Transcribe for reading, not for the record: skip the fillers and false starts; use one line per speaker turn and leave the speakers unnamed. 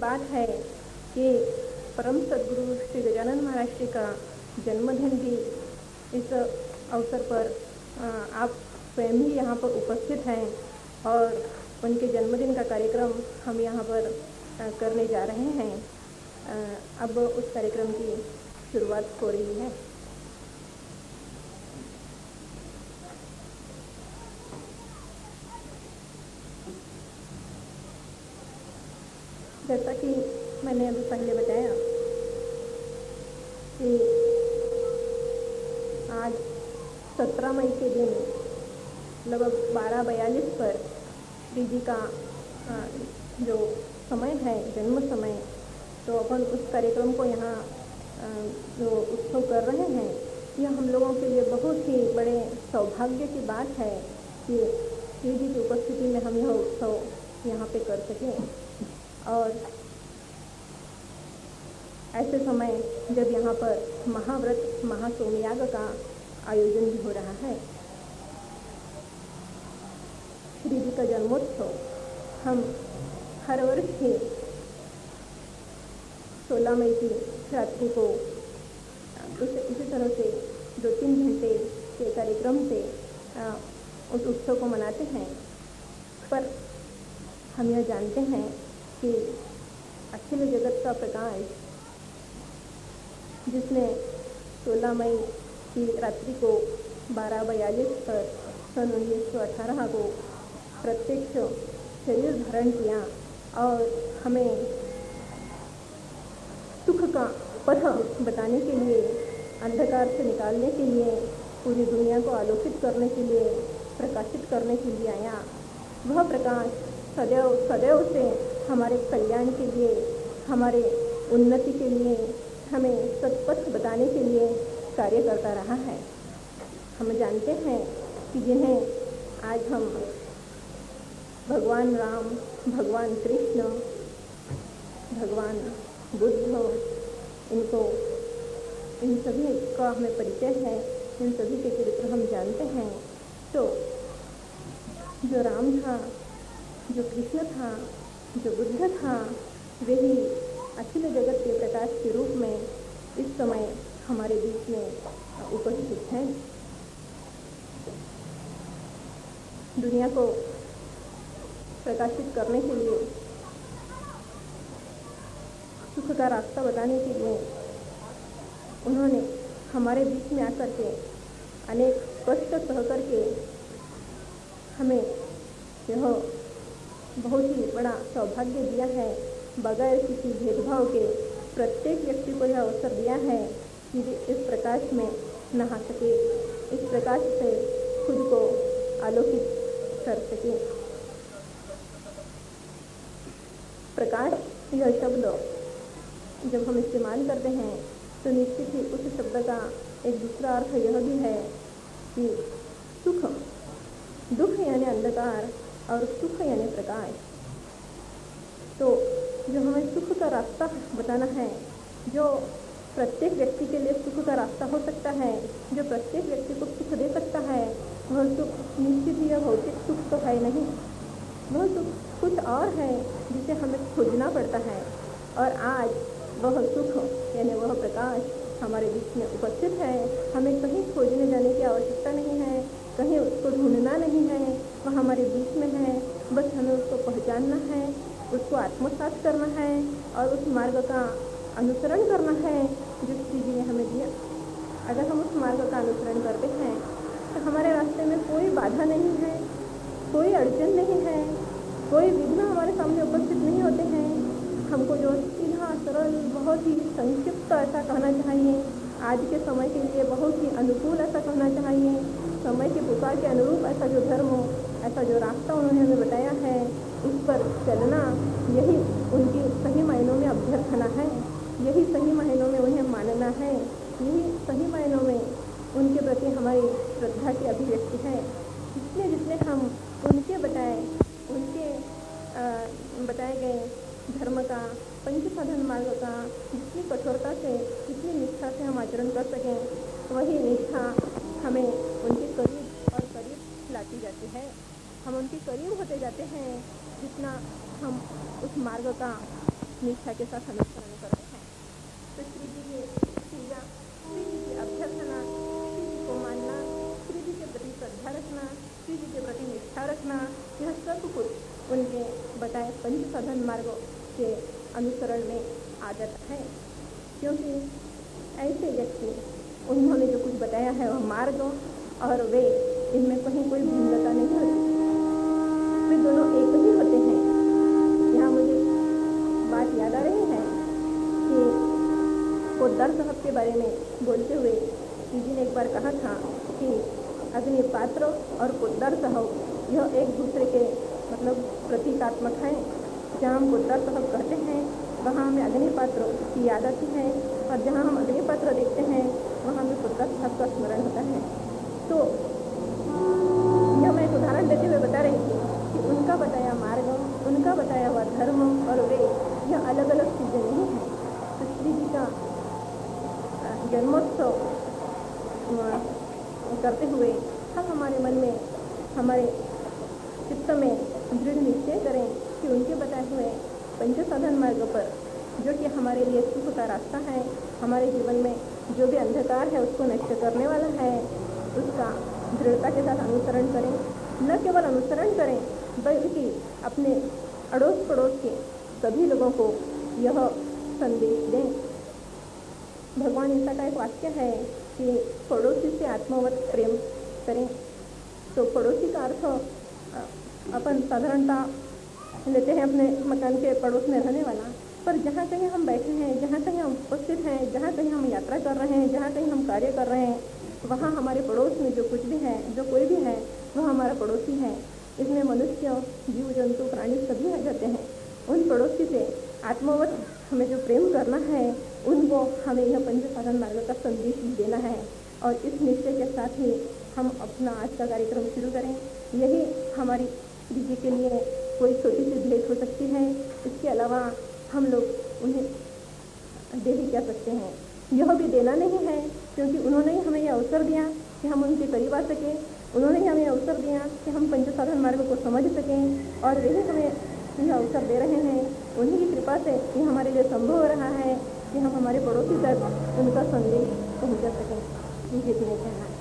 बात है कि परम सद्गुरु श्री गजानन महाराज जी का जन्मदिन भी इस अवसर पर आप स्वयं ही यहाँ पर उपस्थित हैं और उनके जन्मदिन का कार्यक्रम हम यहाँ पर करने जा रहे हैं। अब उस कार्यक्रम की शुरुआत हो रही है। जैसा कि मैंने अभी पहले बताया कि आज 17 मई के दिन लगभग 12:42 पर श्री जी का जो समय है, जन्म समय, तो अपन उस कार्यक्रम को यहाँ जो उत्सव कर रहे हैं, यह हम लोगों के लिए बहुत ही बड़े सौभाग्य की बात है कि श्री जी की उपस्थिति में हम यह उत्सव यहाँ पे कर सकें। और ऐसे समय जब यहाँ पर महाव्रत महासोमयाग का आयोजन भी हो रहा है, श्री जी का जन्मोत्सव हम हर वर्ष ही 16 मई की रात्रि को इसी तरह से 2-3 घंटे के कार्यक्रम से उस उत्सव को मनाते हैं। पर हम यह जानते हैं कि अखिल जगत का प्रकाश जिसने 16 मई की रात्रि को 12:42 पर सन 1918 को प्रत्यक्ष शरीर धारण किया और हमें सुख का पथ बताने के लिए, अंधकार से निकालने के लिए, पूरी दुनिया को आलोकित करने के लिए, प्रकाशित करने के लिए आया। वह प्रकाश सदैव सदैव से हमारे कल्याण के लिए, हमारे उन्नति के लिए, हमें सत्पथ बताने के लिए कार्य करता रहा है। हम जानते हैं कि जिन्हें आज हम भगवान राम, भगवान कृष्ण, भगवान बुद्ध, इन सभी का हमें परिचय है, इन सभी के चरित्र हम जानते हैं। तो जो राम था, जो कृष्ण था, जो बुद्ध था, वही अखिल जगत के प्रकाश के रूप में इस समय हमारे बीच में उपस्थित हैं। दुनिया को प्रकाशित करने के लिए, सुख का रास्ता बताने के लिए उन्होंने हमारे बीच में आकर के अनेक कष्ट सह करके हमें यह बहुत ही बड़ा सौभाग्य दिया है। बगैर किसी भेदभाव के प्रत्येक व्यक्ति को यह अवसर दिया है कि इस प्रकाश में नहा सके, इस प्रकाश से खुद को आलोकित कर सके। प्रकाश यह शब्द जब हम इस्तेमाल करते हैं तो निश्चित ही उस शब्द का एक दूसरा अर्थ यह भी है कि सुख, दुख यानी अंधकार और सुख यानी प्रकाश। तो जो हमें सुख का रास्ता बताना है, जो प्रत्येक व्यक्ति के लिए सुख का रास्ता हो सकता है, जो प्रत्येक व्यक्ति को सुख दे सकता है, वह सुख निश्चित ही भौतिक सुख तो है नहीं, वह सुख कुछ और है जिसे हमें खोजना पड़ता है। और आज वह सुख यानी वह प्रकाश हमारे बीच में उपस्थित है। हमें कहीं खोजने जाने की आवश्यकता नहीं है, कहीं उसको ढूंढना नहीं है, वह हमारे बीच में है। बस हमें उसको पहचानना है, उसको आत्मसात करना है और उस मार्ग का अनुसरण करना है जो श्री जी ने हमें दिया। अगर हम उस मार्ग का अनुसरण करते हैं तो हमारे रास्ते में कोई बाधा नहीं है, कोई अड़चन नहीं है, कोई विघ्न हमारे सामने उपस्थित नहीं होते हैं। हमको जो सीधा सरल, बहुत ही संक्षिप्त ऐसा कहना चाहिए, आज के समय के लिए बहुत ही अनुकूल ऐसा कहना चाहिए, समय के पुकार के अनुरूप ऐसा जो धर्म, ऐसा जो रास्ता उन्होंने हमें बताया है, उस पर चलना, यही उनकी सही मायनों में अभ्यर्थना है, यही सही मायनों में उन्हें मानना है, यही सही मायनों में उनके प्रति हमारी श्रद्धा की अभिव्यक्ति है। जितने जितने हम उनके बताए गए धर्म का, पंच साधन मार्ग का जितनी कठोरता से, जितनी निष्ठा से हम आचरण कर सकें, वही निष्ठा हमें उनके करीब और करीब लाती जाती है। हम उनके करीब होते जाते हैं जितना हम उस मार्ग का निष्ठा के साथ अनुसरण करते हैं। तो श्री जी की पूजा, श्री जी की अभ्यर्थना, श्री जी को मानना, श्री जी के प्रति श्रद्धा रखना, श्री जी के प्रति निष्ठा रखना, यह सब कुछ उनके बताए पंच साधन मार्गों के अनुसरण में आ जाता है। क्योंकि ऐसे व्यक्ति, उन्होंने जो कुछ बताया है वह मार्ग और वे, इनमें कहीं कोई भिन्नता नहीं होती, वे दोनों एक ही होते हैं। यहाँ मुझे बात याद आ रही है कि पोद्दार साहब के बारे में बोलते हुए जी ने एक बार कहा था कि अग्निपात्र और पोद्दार साहब यह एक दूसरे के मतलब प्रतीकात्मक हैं। जहाँ हम पोद्दार साहब कहते हैं वहाँ हमें अग्निपात्र की याद आती है, और जहाँ हम अग्निपात्र देखते हैं वहाँ हमें पोद्दार साहब का स्मरण होता है। तो यह मैं एक उदाहरण देते हुए बता रही थी कि उनका बताया मार्ग, उनका बताया हुआ धर्म और वे, यह अलग अलग चीज़ें नहीं हैं। तो श्री जी का जन्मोत्सव करते हुए हम हमारे मन में, हमारे चित्त में दृढ़ निश्चय करें कि उनके बताए हुए पंच साधन मार्ग पर, जो कि हमारे लिए सुख का रास्ता है, हमारे जीवन में जो भी अंधकार है उसको नष्ट करने वाला है, उसका दृढ़ता के साथ अनुसरण करें। न केवल अनुसरण करें बल्कि अपने अड़ोस पड़ोस के सभी लोगों को यह संदेश दें। भगवान ईसा का एक वाक्य है कि पड़ोसी से आत्मवत प्रेम करें। तो पड़ोसी का अर्थ अपन साधारणता लेते हैं अपने मकान के पड़ोस में रहने वाला, पर जहाँ कहीं हम बैठे हैं, जहाँ कहीं हम उपस्थित हैं, जहाँ कहीं हम यात्रा कर रहे हैं, जहाँ कहीं हम कार्य कर रहे हैं, वहाँ हमारे पड़ोस में जो कुछ भी है, जो कोई भी है, वह हमारा पड़ोसी है। इसमें मनुष्य, जीव जंतु, प्राणी सभी आ जाते हैं। उन पड़ोसी से आत्मवत हमें जो प्रेम करना है, उनको हमें यह पंच साधन मार्ग का संदेश देना है। और इस निश्चय के साथ ही हम अपना आज का कार्यक्रम शुरू करें। यही हमारी श्री जी के लिए कोई छोटी सी भेंट हो सकती है। इसके अलावा हम लोग उन्हें दे भी क्या सकते हैं। यह भी देना नहीं है, क्योंकि उन्होंने ही हमें यह अवसर दिया कि हम उनके करीब आ सकें। उन्होंने ही हमें अवसर दिया कि हम पंच साधन मार्ग को समझ सकें, और वही हमें यह अवसर दे रहे हैं। उन्हीं की कृपा से ये हमारे लिए संभव हो रहा है कि हम हमारे पड़ोसी तक उनका संदेश पहुंचा सकें। मुझे इतने कहना है।